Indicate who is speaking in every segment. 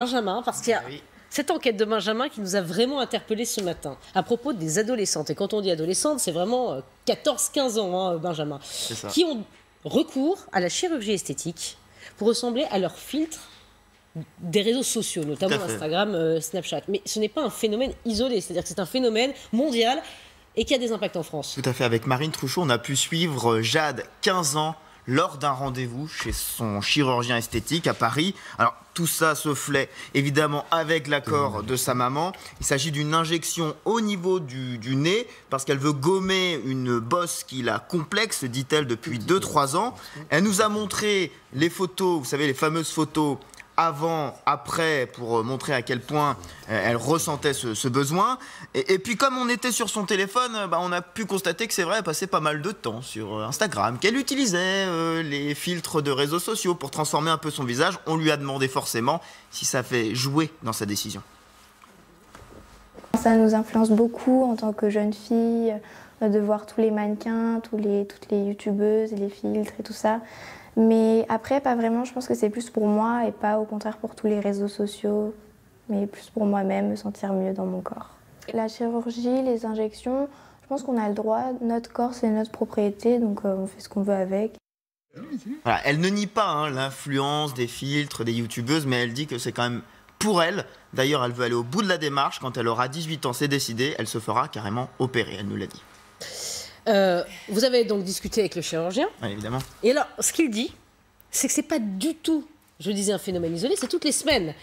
Speaker 1: Benjamin, parce qu'il y a cette enquête de Benjamin qui nous a vraiment interpellés ce matin à propos des adolescentes. Et quand on dit adolescentes, c'est vraiment 14-15 ans, hein, Benjamin, qui ont recours à la chirurgie esthétique pour ressembler à leur filtre des réseaux sociaux, notamment Instagram, Snapchat. Mais ce n'est pas un phénomène isolé, c'est-à-dire que c'est un phénomène mondial et qui a des impacts en France.
Speaker 2: Tout à fait. Avec Marine Trouchot, on a pu suivre Jade, 15 ans, lors d'un rendez-vous chez son chirurgien esthétique à Paris. Alors, tout ça se fait évidemment avec l'accord de sa maman. Il s'agit d'une injection au niveau du nez parce qu'elle veut gommer une bosse qui la complexe, dit-elle, depuis 2-3 ans. Elle nous a montré les photos, vous savez, les fameuses photos avant, après, pour montrer à quel point elle ressentait ce besoin. Et puis comme on était sur son téléphone, on a pu constater que c'est vrai, elle passait pas mal de temps sur Instagram, qu'elle utilisait les filtres de réseaux sociaux pour transformer un peu son visage. On lui a demandé forcément si ça fait jouer dans sa décision.
Speaker 3: Ça nous influence beaucoup en tant que jeune fille, de voir tous les mannequins, toutes les youtubeuses, les filtres et tout ça. Mais après, pas vraiment, je pense que c'est plus pour moi et pas au contraire pour tous les réseaux sociaux, mais plus pour moi-même, me sentir mieux dans mon corps. La chirurgie, les injections, je pense qu'on a le droit, notre corps c'est notre propriété, donc on fait ce qu'on veut avec.
Speaker 2: Voilà, elle ne nie pas l'influence des filtres, des youtubeuses, mais elle dit que c'est quand même pour elle. D'ailleurs, elle veut aller au bout de la démarche. Quand elle aura 18 ans, c'est décidé, elle se fera carrément opérer, elle nous l'a dit.
Speaker 1: Vous avez donc discuté avec le chirurgien.
Speaker 2: Oui, évidemment.
Speaker 1: Et alors, ce qu'il dit, c'est que c'est pas du tout, je disais, un phénomène isolé, c'est toutes les semaines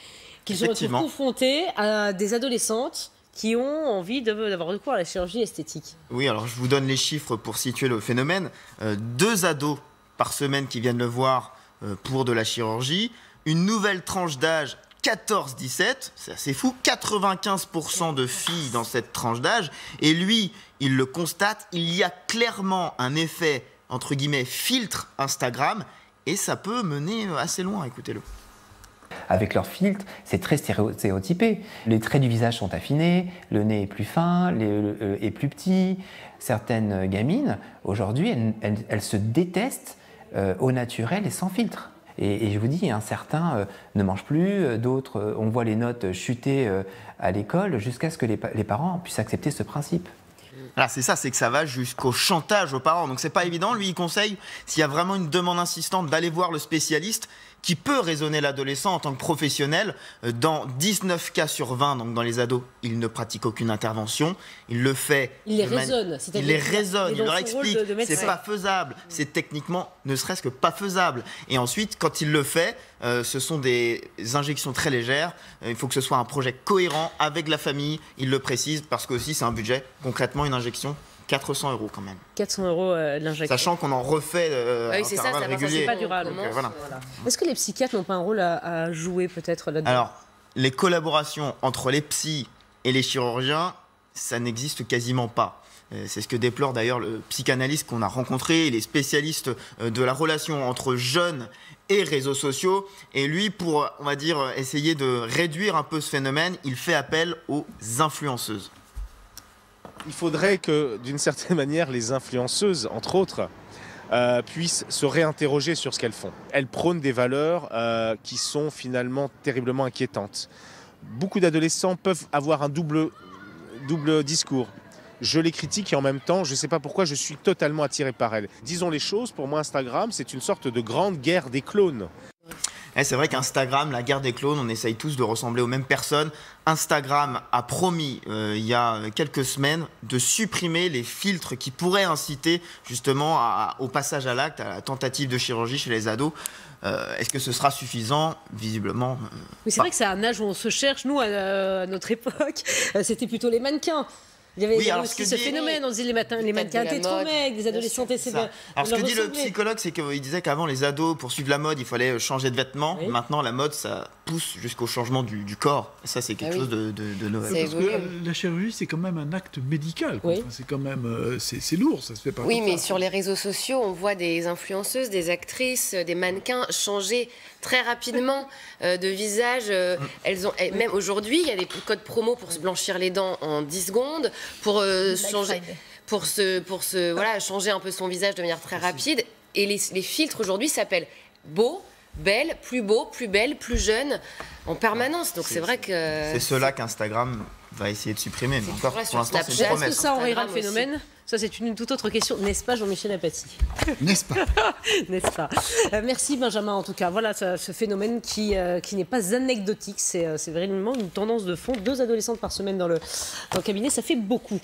Speaker 1: qu'ils se retrouvent confrontés à des adolescentes qui ont envie d'avoir recours à la chirurgie esthétique.
Speaker 2: Oui, alors je vous donne les chiffres pour situer le phénomène. 2 ados par semaine qui viennent le voir pour de la chirurgie. Une nouvelle tranche d'âge 14-17, c'est assez fou, 95% de filles dans cette tranche d'âge. Et lui, il le constate, il y a clairement un effet, entre guillemets, filtre Instagram, et ça peut mener assez loin, écoutez-le.
Speaker 4: Avec leur filtre, c'est très stéréotypé. Les traits du visage sont affinés, le nez est plus fin, est plus petit. Certaines gamines, aujourd'hui, elles se détestent au naturel et sans filtre. Et je vous dis, certains ne mangent plus, d'autres, on voit les notes chuter à l'école jusqu'à ce que les parents puissent accepter ce principe.
Speaker 2: Voilà, c'est ça, c'est que ça va jusqu'au chantage aux parents. Donc c'est pas évident. Lui, il conseille, s'il y a vraiment une demande insistante, d'aller voir le spécialiste qui peut raisonner l'adolescent en tant que professionnel. Dans 19 cas sur 20, donc dans les ados, il ne pratique aucune intervention. Il le fait.
Speaker 1: Il les raisonne.
Speaker 2: Il les raisonne, il leur explique. C'est pas faisable. C'est techniquement, ne serait-ce que pas faisable. Et ensuite, quand il le fait, ce sont des injections très légères. Il faut que ce soit un projet cohérent avec la famille. Il le précise parce que aussi c'est un budget. Concrètement, une injection. 400 € quand même.
Speaker 1: 400 € l'injection.
Speaker 2: Sachant qu'on en refait
Speaker 5: oui, c'est ça,
Speaker 2: régulier.
Speaker 1: C'est pas durable.
Speaker 2: Voilà.
Speaker 1: Est-ce que les psychiatres n'ont pas un rôle à jouer peut-être là-dedans?
Speaker 2: Alors, les collaborations entre les psys et les chirurgiens, ça n'existe quasiment pas. C'est ce que déplore d'ailleurs le psychanalyste qu'on a rencontré, les spécialistes de la relation entre jeunes et réseaux sociaux. Et lui, pour, on va dire, essayer de réduire un peu ce phénomène, il fait appel aux influenceuses.
Speaker 6: Il faudrait que, d'une certaine manière, les influenceuses, entre autres, puissent se réinterroger sur ce qu'elles font. Elles prônent des valeurs qui sont finalement terriblement inquiétantes. Beaucoup d'adolescents peuvent avoir un double discours. Je les critique et en même temps, je ne sais pas pourquoi, je suis totalement attiré par elles. Disons les choses, pour moi, Instagram, c'est une sorte de grande guerre des clones.
Speaker 2: C'est vrai qu'Instagram, la guerre des clones, on essaye tous de ressembler aux mêmes personnes. Instagram a promis, il y a quelques semaines, de supprimer les filtres qui pourraient inciter justement au passage à l'acte, à la tentative de chirurgie chez les ados. Est-ce que ce sera suffisant? Visiblement.
Speaker 1: Oui, c'est vrai que c'est un âge où on se cherche. Nous, à notre époque, c'était plutôt les mannequins. Il y avait aussi ce phénomène, on disait les mannequins étaient trop maigres, les adolescents essaient de
Speaker 2: Alors ce que dit le psychologue, c'est qu'il disait qu'avant les ados, pour suivre la mode, il fallait changer de vêtements. Oui. Maintenant la mode, ça pousse jusqu'au changement du corps. Et ça c'est quelque chose de nouveau.
Speaker 7: Parce que la chirurgie c'est quand même un acte médical. Oui. Enfin, c'est quand même c'est lourd, ça se fait pas.
Speaker 5: Oui, mais sur les réseaux sociaux, on voit des influenceuses, des actrices, des mannequins changer très rapidement de visage. Même aujourd'hui, il y a des codes promo pour se blanchir les dents en 10 secondes. Pour changer un peu son visage de manière très rapide. Et les filtres aujourd'hui s'appellent beau, belles, plus beaux, plus belles, plus jeunes en permanence. Donc c'est vrai que...
Speaker 2: C'est cela qu'Instagram va essayer de supprimer. Mais encore, pour l'instant, c'est une promesse.
Speaker 1: Est-ce que ça enrayera le phénomène? Ça, c'est une toute autre question. N'est-ce pas, Jean-Michel Apathy?
Speaker 8: N'est-ce pas?
Speaker 1: N'est-ce pas? Merci, Benjamin, en tout cas. Voilà, ce phénomène qui n'est pas anecdotique. C'est vraiment une tendance de fond. 2 adolescentes par semaine dans le cabinet, ça fait beaucoup.